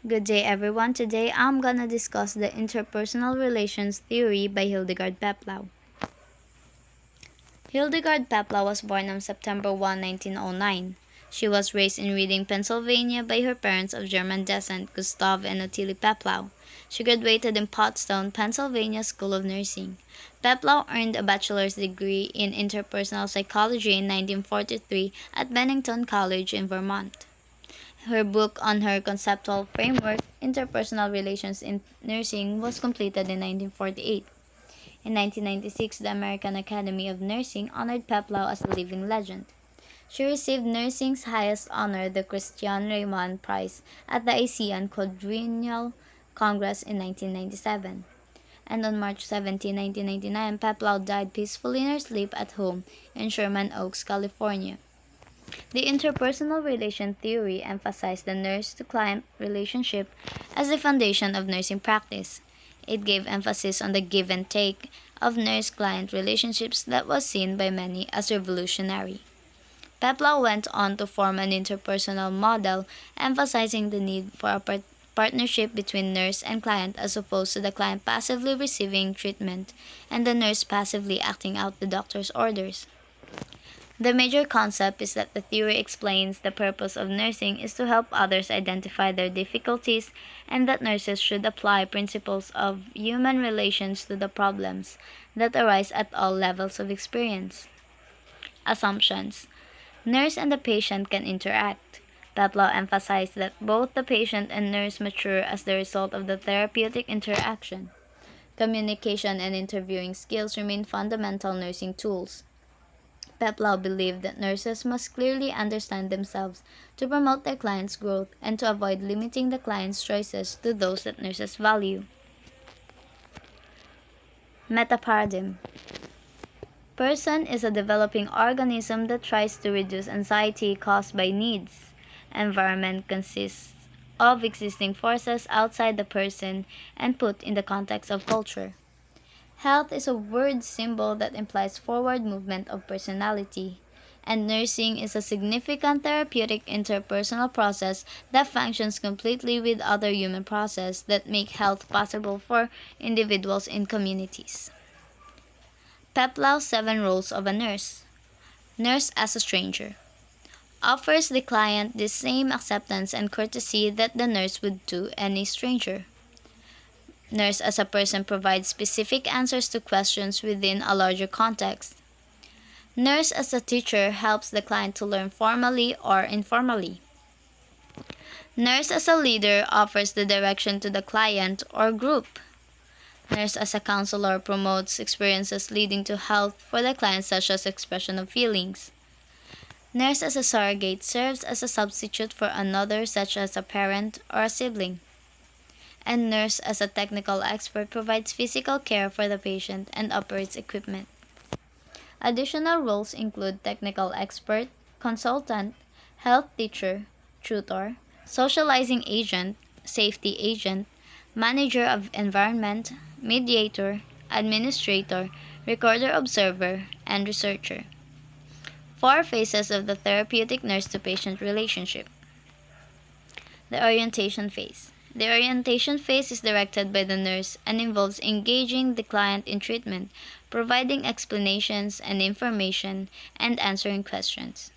Good day, everyone. Today I'm gonna discuss the interpersonal relations theory by Hildegard PEPLAU. Hildegard PEPLAU was born on September 1, 1909. She was raised in Reading, Pennsylvania by her parents of German descent, Gustav and Ottilie PEPLAU. She graduated in Pottstown, Pennsylvania School of Nursing. PEPLAU earned a bachelor's degree in interpersonal psychology in 1943 at Bennington College in Vermont. Her book on her conceptual framework, Interpersonal Relations in Nursing, was completed in 1948. In 1996, the American Academy of Nursing honored PEPLAU as a living legend. She received nursing's highest honor, the Christian Riemann Prize, at the ASEAN Quadrennial Congress in 1997. And on March 17, 1999, PEPLAU died peacefully in her sleep at home in Sherman Oaks, California. The interpersonal relation theory emphasized the nurse-to-client relationship as the foundation of nursing practice. It gave emphasis on the give and take of nurse-client relationships that was seen by many as revolutionary. PEPLAU went on to form an interpersonal model emphasizing the need for a partnership between nurse and client as opposed to the client passively receiving treatment and the nurse passively acting out the doctor's orders. The major concept is that the theory explains the purpose of nursing is to help others identify their difficulties and that nurses should apply principles of human relations to the problems that arise at all levels of experience. Assumptions. Nurse and the patient can interact. PEPLAU emphasized that both the patient and nurse mature as the result of the therapeutic interaction. Communication and interviewing skills remain fundamental nursing tools. PEPLAU believed that nurses must clearly understand themselves to promote their clients' growth and to avoid limiting the client's choices to those that nurses value. Metaparadigm. Person is a developing organism that tries to reduce anxiety caused by needs. Environment consists of existing forces outside the person and put in the context of culture. Health is a word symbol that implies forward movement of personality, and nursing is a significant therapeutic interpersonal process that functions completely with other human processes that make health possible for individuals in communities. PEPLAU's 7 roles of a nurse. Nurse as a stranger. Offers the client the same acceptance and courtesy that the nurse would to any stranger. Nurse as a person provides specific answers to questions within a larger context. Nurse as a teacher helps the client to learn formally or informally. Nurse as a leader offers the direction to the client or group. Nurse as a counselor promotes experiences leading to health for the client, such as expression of feelings. Nurse as a surrogate serves as a substitute for another, such as a parent or a sibling. And nurse as a technical expert provides physical care for the patient and operates equipment. Additional roles include technical expert, consultant, health teacher, tutor, socializing agent, safety agent, manager of environment, mediator, administrator, recorder observer, and researcher. 4 phases of the therapeutic nurse-to-patient relationship. The orientation phase. The orientation phase is directed by the nurse and involves engaging the client in treatment, providing explanations and information, and answering questions.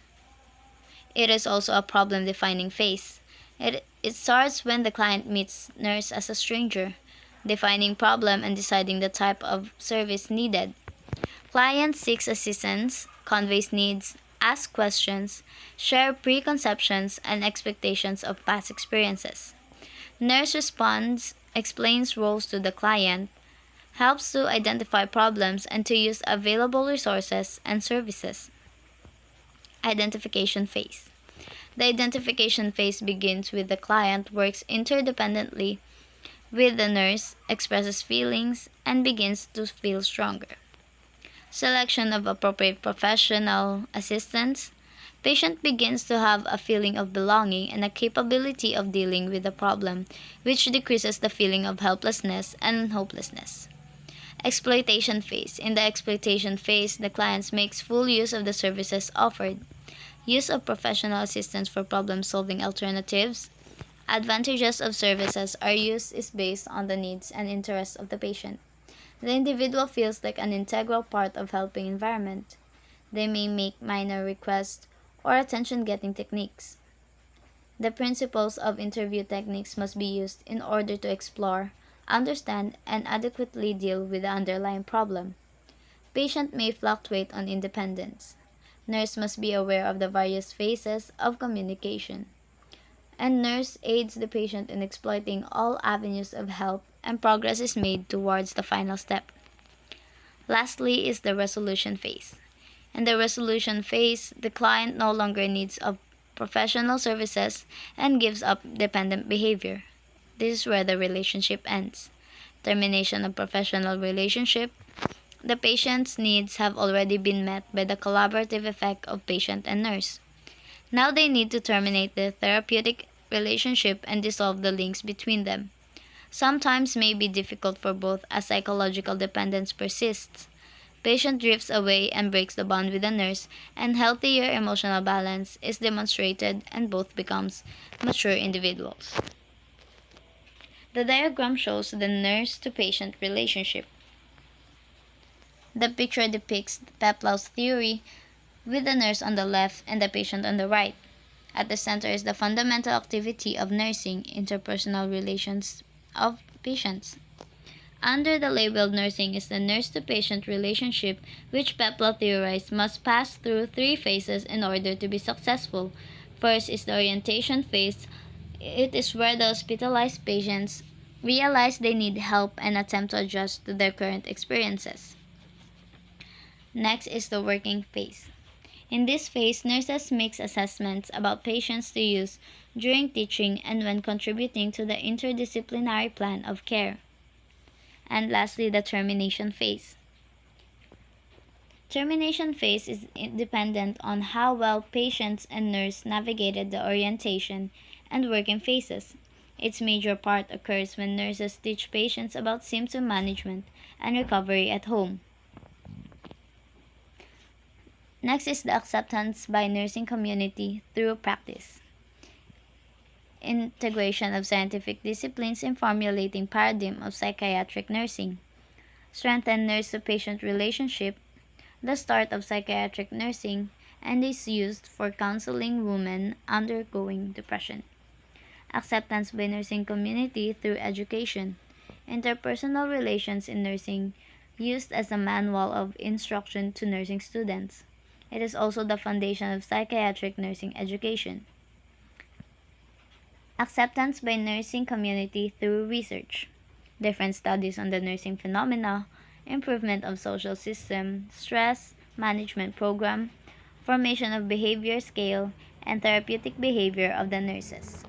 It is also a problem-defining phase. It starts when the client meets nurse as a stranger, defining problem and deciding the type of service needed. Client seeks assistance, conveys needs, asks questions, share preconceptions and expectations of past experiences. Nurse responds, explains roles to the client, helps to identify problems and to use available resources and services. Identification phase. The identification phase begins with the client works interdependently with the nurse, expresses feelings, and begins to feel stronger. Selection of appropriate professional assistance. Patient begins to have a feeling of belonging and a capability of dealing with the problem, which decreases the feeling of helplessness and hopelessness. Exploitation phase. In the exploitation phase, the client makes full use of the services offered. Use of professional assistance for problem-solving alternatives. Advantages of services are used is based on the needs and interests of the patient. The individual feels like an integral part of helping environment. They may make minor requests or attention-getting techniques. The principles of interview techniques must be used in order to explore, understand, and adequately deal with the underlying problem. Patient may fluctuate on independence. Nurse must be aware of the various phases of communication. And nurse aids the patient in exploiting all avenues of help and progress is made towards the final step. Lastly is the resolution phase. In the resolution phase, the client no longer needs of professional services and gives up dependent behavior. This is where the relationship ends. Termination of professional relationship. The patient's needs have already been met by the collaborative effect of patient and nurse. Now they need to terminate the therapeutic relationship and dissolve the links between them. Sometimes may be difficult for both as psychological dependence persists. Patient drifts away and breaks the bond with the nurse, and healthier emotional balance is demonstrated and both becomes mature individuals. The diagram shows the nurse to patient relationship. The picture depicts PEPLAU's theory with the nurse on the left and the patient on the right. At the center is the fundamental activity of nursing, interpersonal relations of patients. Under the label nursing is the nurse-to-patient relationship, which PEPLAU theorized must pass through three phases in order to be successful. First is the orientation phase. It is where the hospitalized patients realize they need help and attempt to adjust to their current experiences. Next is the working phase. In this phase, nurses make assessments about patients to use during teaching and when contributing to the interdisciplinary plan of care. And lastly, the termination phase. Termination phase is dependent on how well patients and nurse navigated the orientation and working phases. Its major part occurs when nurses teach patients about symptom management and recovery at home. Next is the acceptance by nursing community through practice. Integration of scientific disciplines in formulating paradigm of psychiatric nursing. Strengthen nurse-to-patient relationship, the start of psychiatric nursing, and is used for counseling women undergoing depression. Acceptance by nursing community through education. Interpersonal relations in nursing used as a manual of instruction to nursing students. It is also the foundation of psychiatric nursing education. Acceptance by nursing community through research. Different studies on the nursing phenomena, improvement of social system, stress management program, formation of behavior scale, and therapeutic behavior of the nurses.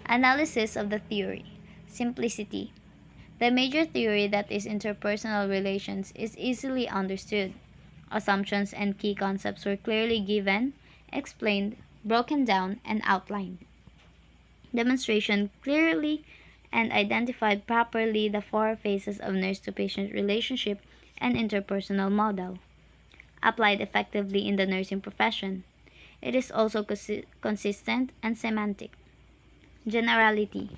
Analysis of the theory. Simplicity. The major theory that is interpersonal relations is easily understood. Assumptions and key concepts were clearly given, explained, broken down, and outlined. Demonstration clearly and identified properly the four phases of nurse-to-patient relationship and interpersonal model. Applied effectively in the nursing profession. It is also consistent and semantic. Generality.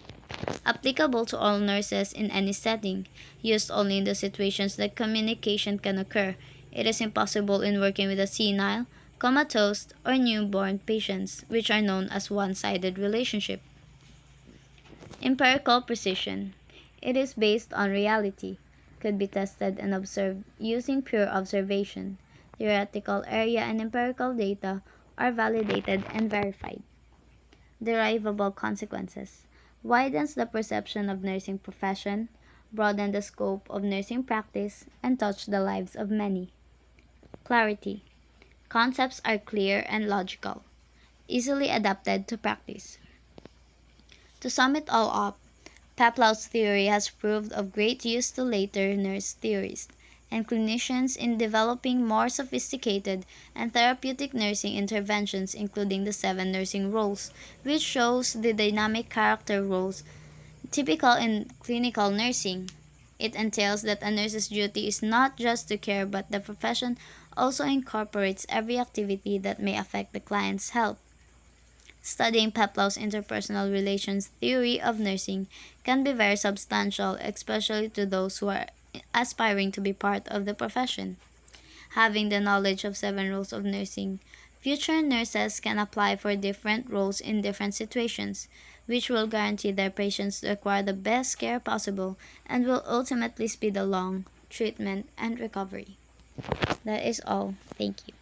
Applicable to all nurses in any setting, used only in the situations that communication can occur. It is impossible in working with a senile, comatose, or newborn patients, which are known as one-sided relationship. Empirical precision. It is based on reality, could be tested and observed using pure observation. Theoretical area and empirical data are validated and verified. Derivable consequences. Widens the perception of nursing profession, broaden the scope of nursing practice, and touch the lives of many. Clarity. Concepts are clear and logical, easily adapted to practice. To sum it all up, PEPLAU's theory has proved of great use to later nurse theorists and clinicians in developing more sophisticated and therapeutic nursing interventions, including the 7 nursing roles, which shows the dynamic character roles typical in clinical nursing. It entails that a nurse's duty is not just to care, but the profession also incorporates every activity that may affect the client's health. Studying PEPLAU's interpersonal relations theory of nursing can be very substantial, especially to those who are aspiring to be part of the profession. Having the knowledge of 7 roles of nursing, future nurses can apply for different roles in different situations, which will guarantee their patients to acquire the best care possible and will ultimately speed along treatment and recovery. That is all. Thank you.